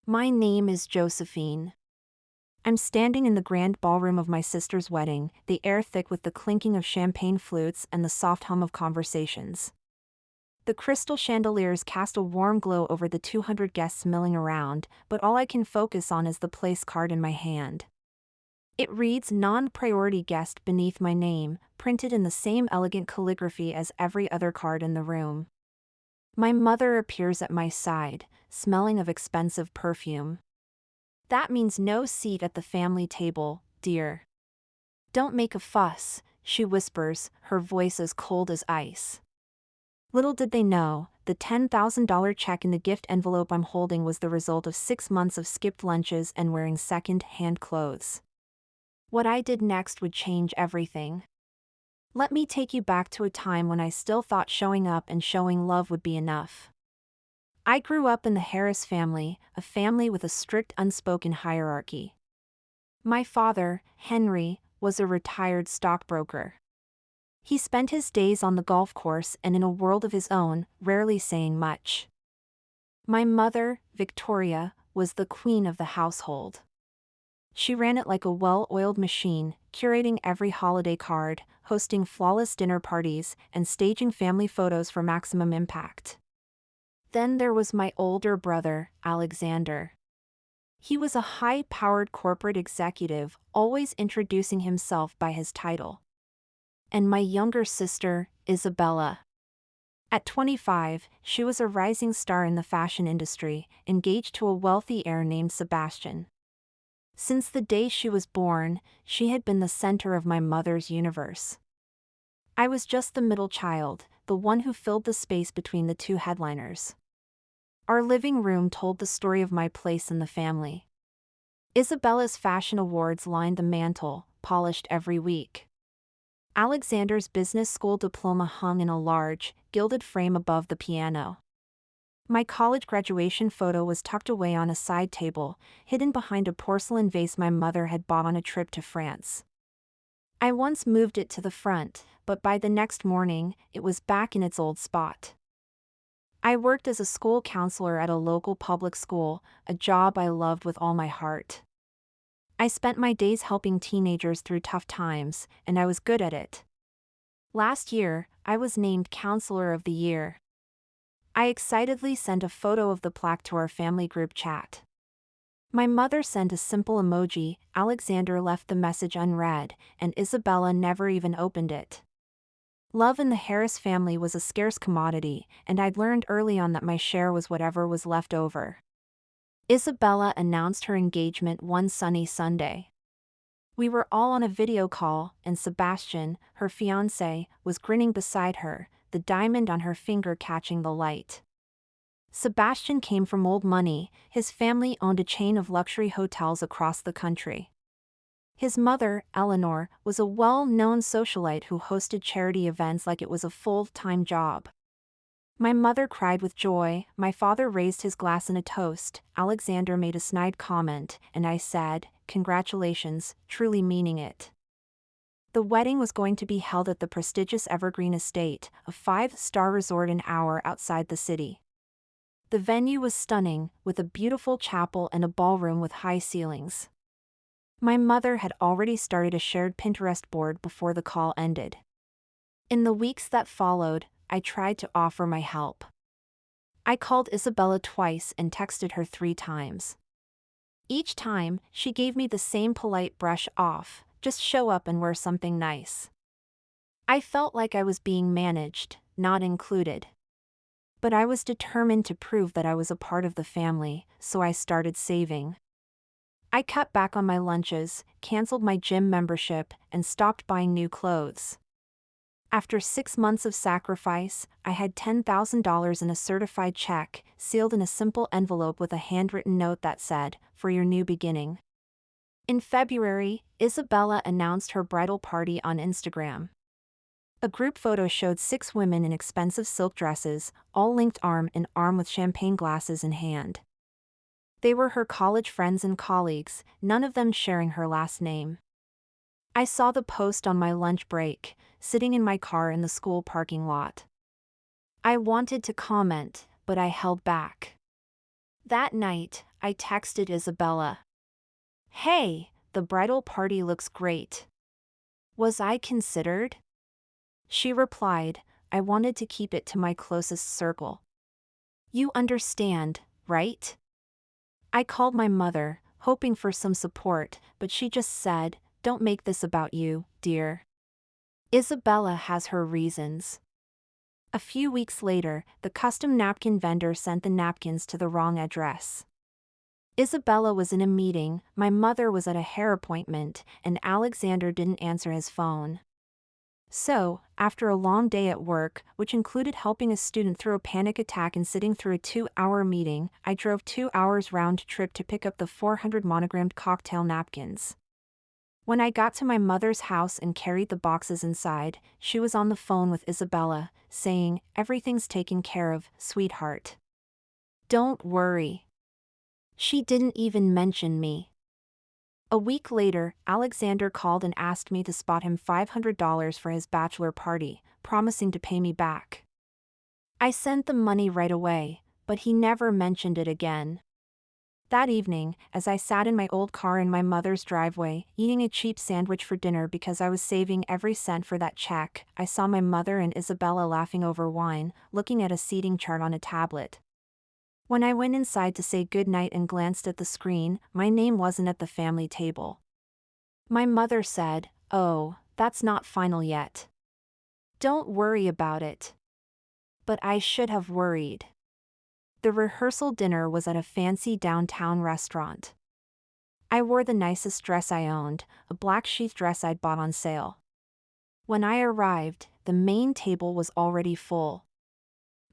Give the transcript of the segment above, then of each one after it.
My name is Josephine. I'm standing in the grand ballroom of my sister's wedding, the air thick with the clinking of champagne flutes and the soft hum of conversations. The crystal chandeliers cast a warm glow over the 200 guests milling around, but all I can focus on is the place card in my hand. It reads non-priority guest beneath my name, printed in the same elegant calligraphy as every other card in the room. My mother appears at my side, smelling of expensive perfume. That means no seat at the family table, dear. Don't make a fuss, she whispers, her voice as cold as ice. Little did they know, the $10,000 check in the gift envelope I'm holding was the result of 6 months of skipped lunches and wearing second-hand clothes. What I did next would change everything. Let me take you back to a time when I still thought showing up and showing love would be enough. I grew up in the Harris family, a family with a strict unspoken hierarchy. My father, Henry, was a retired stockbroker. He spent his days on the golf course and in a world of his own, rarely saying much. My mother, Victoria, was the queen of the household. She ran it like a well-oiled machine, curating every holiday card, hosting flawless dinner parties, and staging family photos for maximum impact. Then there was my older brother, Alexander. He was a high-powered corporate executive, always introducing himself by his title. And my younger sister, Isabella. At 25, she was a rising star in the fashion industry, engaged to a wealthy heir named Sebastian. Since the day she was born, she had been the center of my mother's universe. I was just the middle child, the one who filled the space between the two headliners. Our living room told the story of my place in the family. Isabella's fashion awards lined the mantel, polished every week. Alexander's business school diploma hung in a large, gilded frame above the piano. My college graduation photo was tucked away on a side table, hidden behind a porcelain vase my mother had bought on a trip to France. I once moved it to the front, but by the next morning, it was back in its old spot. I worked as a school counselor at a local public school, a job I loved with all my heart. I spent my days helping teenagers through tough times, and I was good at it. Last year, I was named Counselor of the Year. I excitedly sent a photo of the plaque to our family group chat. My mother sent a simple emoji, Alexander left the message unread, and Isabella never even opened it. Love in the Harris family was a scarce commodity, and I'd learned early on that my share was whatever was left over. Isabella announced her engagement one sunny Sunday. We were all on a video call, and Sebastian, her fiancé, was grinning beside her, the diamond on her finger catching the light. Sebastian came from old money, his family owned a chain of luxury hotels across the country. His mother, Eleanor, was a well-known socialite who hosted charity events like it was a full-time job. My mother cried with joy, my father raised his glass in a toast, Alexander made a snide comment, and I said, "Congratulations," truly meaning it. The wedding was going to be held at the prestigious Evergreen Estate, a 5-star resort an hour outside the city. The venue was stunning, with a beautiful chapel and a ballroom with high ceilings. My mother had already started a shared Pinterest board before the call ended. In the weeks that followed, I tried to offer my help. I called Isabella twice and texted her 3 times. Each time, she gave me the same polite brush off, just show up and wear something nice. I felt like I was being managed, not included. But I was determined to prove that I was a part of the family, so I started saving. I cut back on my lunches, canceled my gym membership, and stopped buying new clothes. After 6 months of sacrifice, I had $10,000 in a certified check, sealed in a simple envelope with a handwritten note that said, "For your new beginning." In February, Isabella announced her bridal party on Instagram. A group photo showed 6 women in expensive silk dresses, all linked arm in arm with champagne glasses in hand. They were her college friends and colleagues, none of them sharing her last name. I saw the post on my lunch break, sitting in my car in the school parking lot. I wanted to comment, but I held back. That night, I texted Isabella. "Hey, the bridal party looks great. Was I considered?" She replied, "I wanted to keep it to my closest circle." You understand, right? I called my mother, hoping for some support, but she just said, "Don't make this about you, dear. Isabella has her reasons." A few weeks later, the custom napkin vendor sent the napkins to the wrong address. Isabella was in a meeting, my mother was at a hair appointment, and Alexander didn't answer his phone. So, after a long day at work, which included helping a student through a panic attack and sitting through a 2-hour meeting, I drove 2 hours round trip to pick up the 400 monogrammed cocktail napkins. When I got to my mother's house and carried the boxes inside, she was on the phone with Isabella, saying, "Everything's taken care of, sweetheart. Don't worry." She didn't even mention me. A week later, Alexander called and asked me to spot him $500 for his bachelor party, promising to pay me back. I sent the money right away, but he never mentioned it again. That evening, as I sat in my old car in my mother's driveway, eating a cheap sandwich for dinner because I was saving every cent for that check, I saw my mother and Isabella laughing over wine, looking at a seating chart on a tablet. When I went inside to say goodnight and glanced at the screen, my name wasn't at the family table. My mother said, "Oh, that's not final yet. Don't worry about it." But I should have worried. The rehearsal dinner was at a fancy downtown restaurant. I wore the nicest dress I owned, a black sheath dress I'd bought on sale. When I arrived, the main table was already full.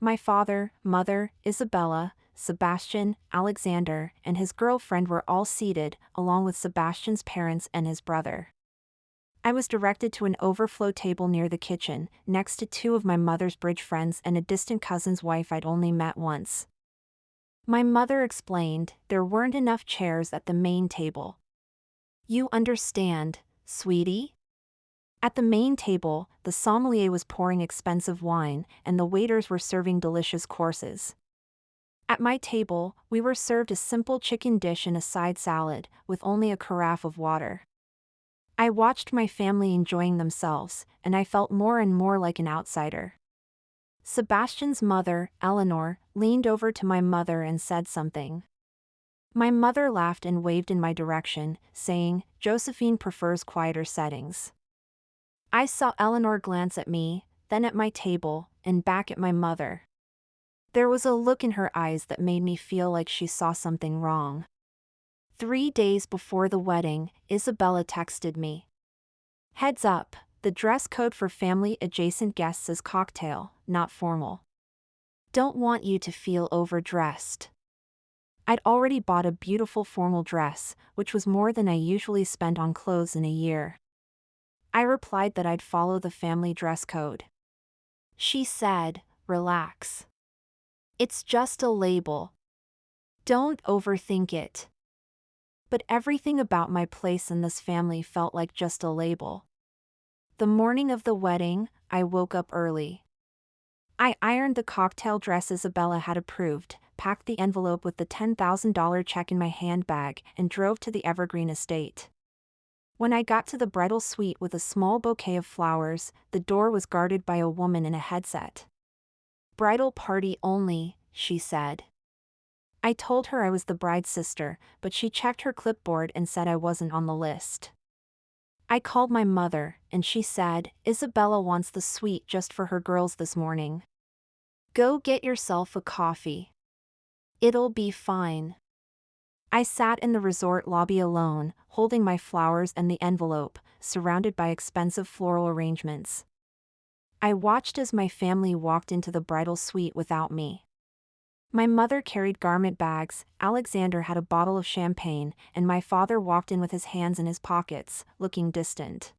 My father, mother, Isabella, Sebastian, Alexander, and his girlfriend were all seated, along with Sebastian's parents and his brother. I was directed to an overflow table near the kitchen, next to 2 of my mother's bridge friends and a distant cousin's wife I'd only met once. My mother explained, there weren't enough chairs at the main table. You understand, sweetie? At the main table, the sommelier was pouring expensive wine, and the waiters were serving delicious courses. At my table, we were served a simple chicken dish and a side salad, with only a carafe of water. I watched my family enjoying themselves, and I felt more and more like an outsider. Sebastian's mother, Eleanor, leaned over to my mother and said something. My mother laughed and waved in my direction, saying, "Josephine prefers quieter settings." I saw Eleanor glance at me, then at my table, and back at my mother. There was a look in her eyes that made me feel like she saw something wrong. 3 days before the wedding, Isabella texted me. "Heads up, the dress code for family-adjacent guests is cocktail, not formal. Don't want you to feel overdressed." I'd already bought a beautiful formal dress, which was more than I usually spend on clothes in a year. I replied that I'd follow the family dress code. She said, "Relax. It's just a label. Don't overthink it." But everything about my place in this family felt like just a label. The morning of the wedding, I woke up early. I ironed the cocktail dress Isabella had approved, packed the envelope with the $10,000 check in my handbag, and drove to the Evergreen estate. When I got to the bridal suite with a small bouquet of flowers, the door was guarded by a woman in a headset. "Bridal party only," she said. I told her I was the bride's sister, but she checked her clipboard and said I wasn't on the list. I called my mother, and she said, "Isabella wants the suite just for her girls this morning. Go get yourself a coffee. It'll be fine." I sat in the resort lobby alone, holding my flowers and the envelope, surrounded by expensive floral arrangements. I watched as my family walked into the bridal suite without me. My mother carried garment bags, Alexander had a bottle of champagne, and my father walked in with his hands in his pockets, looking distant.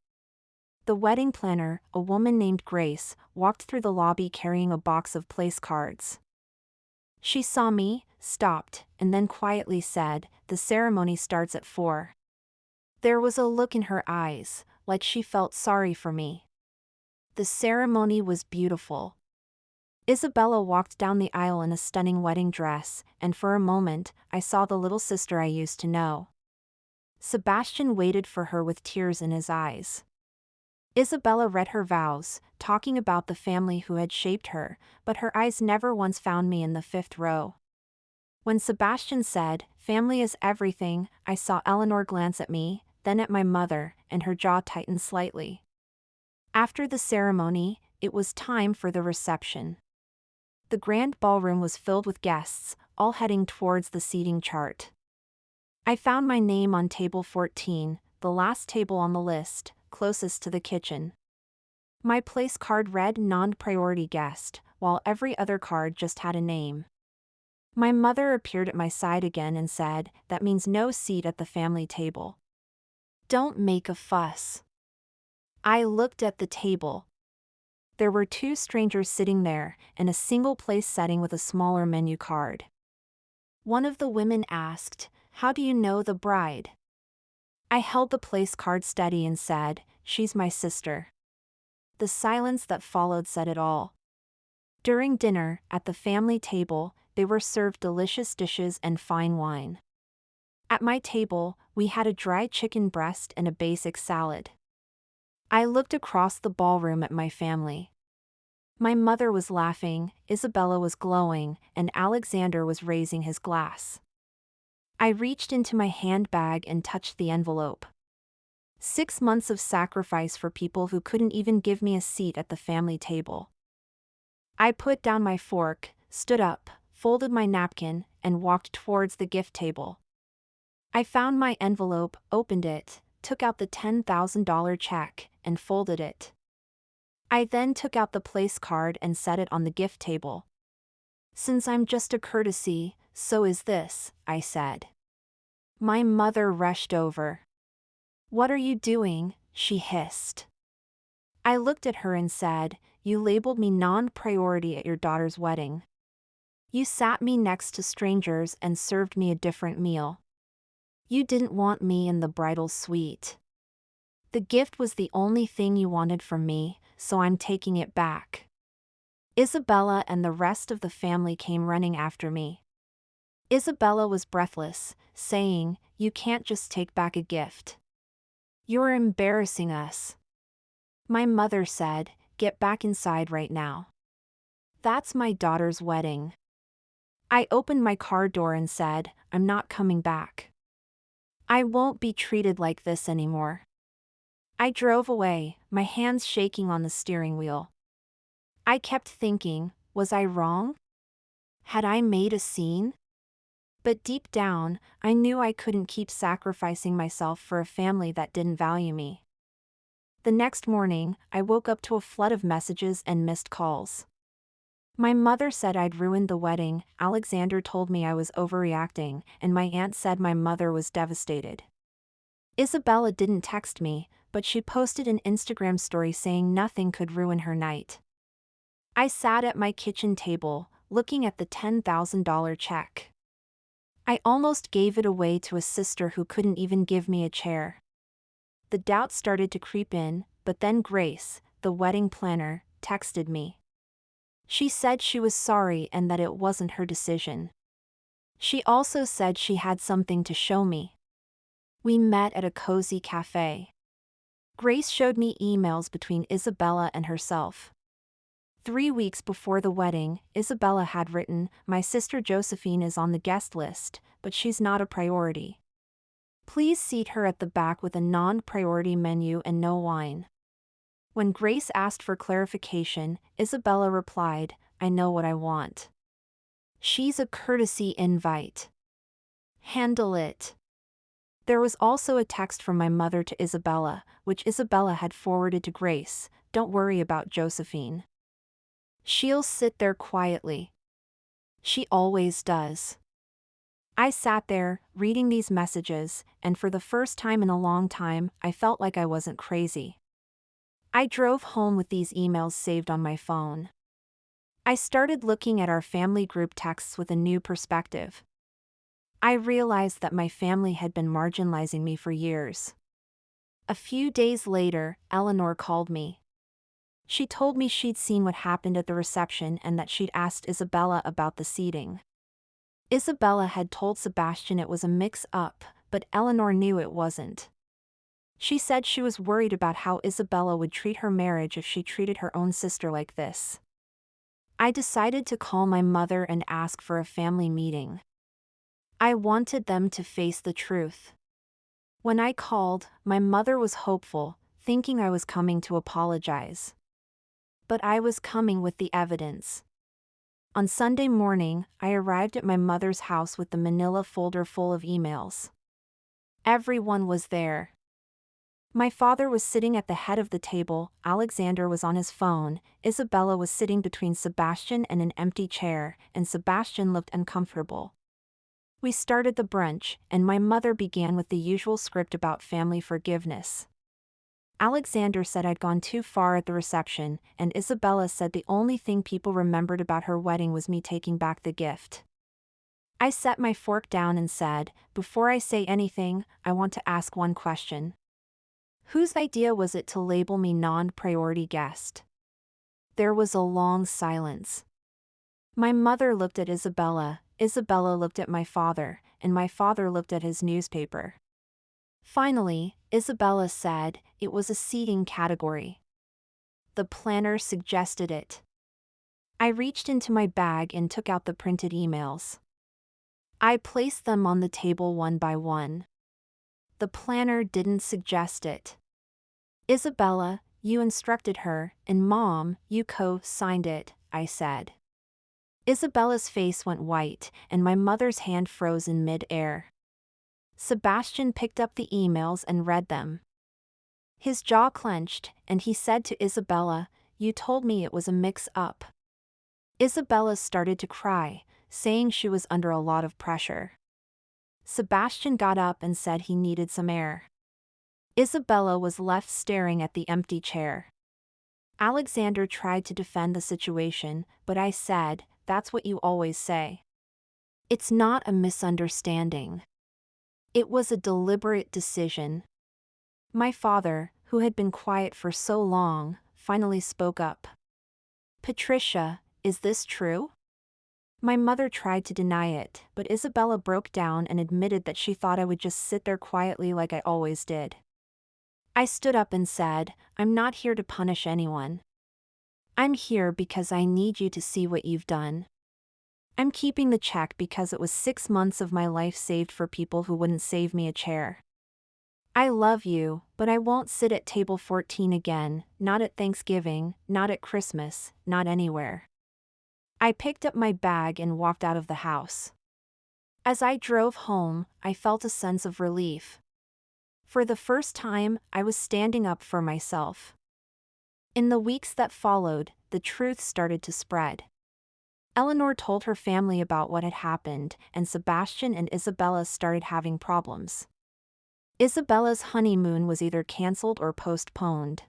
The wedding planner, a woman named Grace, walked through the lobby carrying a box of place cards. She saw me, stopped, and then quietly said, "The ceremony starts at 4. There was a look in her eyes, like she felt sorry for me. The ceremony was beautiful. Isabella walked down the aisle in a stunning wedding dress, and for a moment, I saw the little sister I used to know. Sebastian waited for her with tears in his eyes. Isabella read her vows, talking about the family who had shaped her, but her eyes never once found me in the fifth row. When Sebastian said, "Family is everything," I saw Eleanor glance at me, then at my mother, and her jaw tightened slightly. After the ceremony, it was time for the reception. The grand ballroom was filled with guests, all heading towards the seating chart. I found my name on table 14, the last table on the list, closest to the kitchen. My place card read non-priority guest, while every other card just had a name. My mother appeared at my side again and said, "That means no seat at the family table. Don't make a fuss." I looked at the table. There were two strangers sitting there, and a single place setting with a smaller menu card. One of the women asked, "How do you know the bride?" I held the place card steady and said, "She's my sister." The silence that followed said it all. During dinner, at the family table, they were served delicious dishes and fine wine. At my table, we had a dry chicken breast and a basic salad. I looked across the ballroom at my family. My mother was laughing, Isabella was glowing, and Alexander was raising his glass. I reached into my handbag and touched the envelope. 6 months of sacrifice for people who couldn't even give me a seat at the family table. I put down my fork, stood up, folded my napkin, and walked towards the gift table. I found my envelope, opened it, took out the $10,000 check, and folded it. I then took out the place card and set it on the gift table. "Since I'm just a courtesy, so is this," I said. My mother rushed over. "What are you doing?" she hissed. I looked at her and said, "You labeled me non-priority at your daughter's wedding. You sat me next to strangers and served me a different meal. You didn't want me in the bridal suite. The gift was the only thing you wanted from me, so I'm taking it back." Isabella and the rest of the family came running after me. Isabella was breathless, saying, "You can't just take back a gift. You're embarrassing us." My mother said, "Get back inside right now. That's my daughter's wedding." I opened my car door and said, "I'm not coming back. I won't be treated like this anymore." I drove away, my hands shaking on the steering wheel. I kept thinking, was I wrong? Had I made a scene? But deep down, I knew I couldn't keep sacrificing myself for a family that didn't value me. The next morning, I woke up to a flood of messages and missed calls. My mother said I'd ruined the wedding, Alexander told me I was overreacting, and my aunt said my mother was devastated. Isabella didn't text me, but she posted an Instagram story saying nothing could ruin her night. I sat at my kitchen table, looking at the $10,000 check. I almost gave it away to a sister who couldn't even give me a chair. The doubt started to creep in, but then Grace, the wedding planner, texted me. She said she was sorry and that it wasn't her decision. She also said she had something to show me. We met at a cozy cafe. Grace showed me emails between Isabella and herself. 3 weeks before the wedding, Isabella had written, "My sister Josephine is on the guest list, but she's not a priority. Please seat her at the back with a non-priority menu and no wine." When Grace asked for clarification, Isabella replied, "I know what I want. She's a courtesy invite. Handle it." There was also a text from my mother to Isabella, which Isabella had forwarded to Grace, "Don't worry about Josephine. She'll sit there quietly. She always does." I sat there, reading these messages, and for the first time in a long time, I felt like I wasn't crazy. I drove home with these emails saved on my phone. I started looking at our family group texts with a new perspective. I realized that my family had been marginalizing me for years. A few days later, Eleanor called me. She told me she'd seen what happened at the reception and that she'd asked Isabella about the seating. Isabella had told Sebastian it was a mix-up, but Eleanor knew it wasn't. She said she was worried about how Isabella would treat her marriage if she treated her own sister like this. I decided to call my mother and ask for a family meeting. I wanted them to face the truth. When I called, my mother was hopeful, thinking I was coming to apologize. But I was coming with the evidence. On Sunday morning, I arrived at my mother's house with the manila folder full of emails. Everyone was there. My father was sitting at the head of the table, Alexander was on his phone, Isabella was sitting between Sebastian and an empty chair, and Sebastian looked uncomfortable. We started the brunch, and my mother began with the usual script about family forgiveness. Alexander said I'd gone too far at the reception, and Isabella said the only thing people remembered about her wedding was me taking back the gift. I set my fork down and said, "Before I say anything, I want to ask one question. Whose idea was it to label me non-priority guest?" There was a long silence. My mother looked at Isabella, Isabella looked at my father, and my father looked at his newspaper. Finally, Isabella said, "It was a seating category. The planner suggested it." I reached into my bag and took out the printed emails. I placed them on the table one by one. The planner didn't suggest it. "Isabella, you instructed her, and Mom, you co-signed it," I said. Isabella's face went white, and my mother's hand froze in mid-air. Sebastian picked up the emails and read them. His jaw clenched, and he said to Isabella, "You told me it was a mix-up." Isabella started to cry, saying she was under a lot of pressure. Sebastian got up and said he needed some air. Isabella was left staring at the empty chair. Alexander tried to defend the situation, but I said, "That's what you always say. It's not a misunderstanding. It was a deliberate decision." My father, who had been quiet for so long, finally spoke up. "Patricia, is this true?" My mother tried to deny it, but Isabella broke down and admitted that she thought I would just sit there quietly like I always did. I stood up and said, "I'm not here to punish anyone. I'm here because I need you to see what you've done. I'm keeping the check because it was 6 months of my life saved for people who wouldn't save me a chair. I love you, but I won't sit at table 14 again, not at Thanksgiving, not at Christmas, not anywhere." I picked up my bag and walked out of the house. As I drove home, I felt a sense of relief. For the first time, I was standing up for myself. In the weeks that followed, the truth started to spread. Eleanor told her family about what had happened, and Sebastian and Isabella started having problems. Isabella's honeymoon was either cancelled or postponed.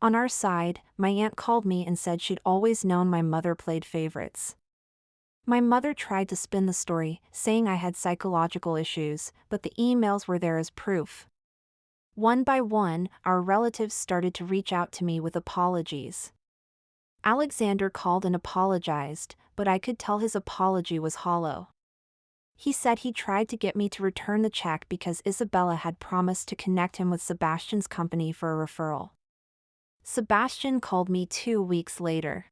On our side, my aunt called me and said she'd always known my mother played favorites. My mother tried to spin the story, saying I had psychological issues, but the emails were there as proof. One by one, our relatives started to reach out to me with apologies. Alexander called and apologized, but I could tell his apology was hollow. He said he tried to get me to return the check because Isabella had promised to connect him with Sebastian's company for a referral. Sebastian called me 2 weeks later.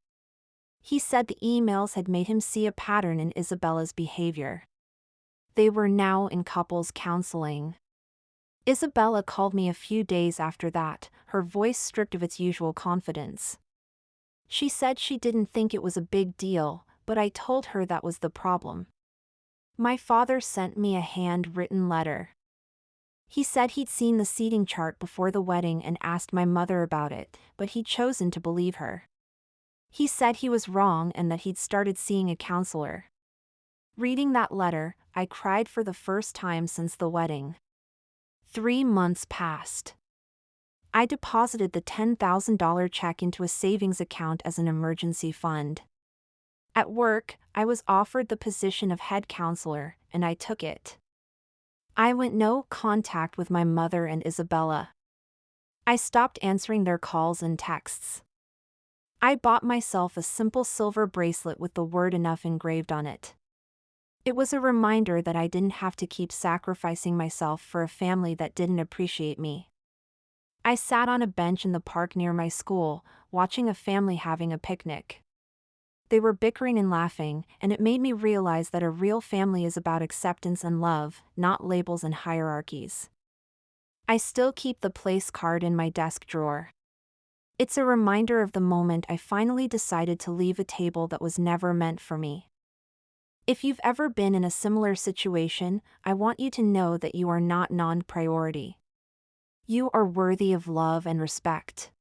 He said the emails had made him see a pattern in Isabella's behavior. They were now in couples counseling. Isabella called me a few days after that, her voice stripped of its usual confidence. She said she didn't think it was a big deal, but I told her that was the problem. My father sent me a handwritten letter. He said he'd seen the seating chart before the wedding and asked my mother about it, but he'd chosen to believe her. He said he was wrong and that he'd started seeing a counselor. Reading that letter, I cried for the first time since the wedding. 3 months passed. I deposited the $10,000 check into a savings account as an emergency fund. At work, I was offered the position of head counselor, and I took it. I went no contact with my mother and Isabella. I stopped answering their calls and texts. I bought myself a simple silver bracelet with the word enough engraved on it. It was a reminder that I didn't have to keep sacrificing myself for a family that didn't appreciate me. I sat on a bench in the park near my school, watching a family having a picnic. They were bickering and laughing, and it made me realize that a real family is about acceptance and love, not labels and hierarchies. I still keep the place card in my desk drawer. It's a reminder of the moment I finally decided to leave a table that was never meant for me. If you've ever been in a similar situation, I want you to know that you are not non-priority. You are worthy of love and respect.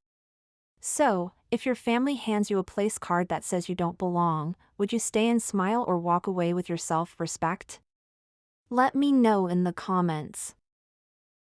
So, if your family hands you a place card that says you don't belong, would you stay and smile or walk away with your self-respect? Let me know in the comments.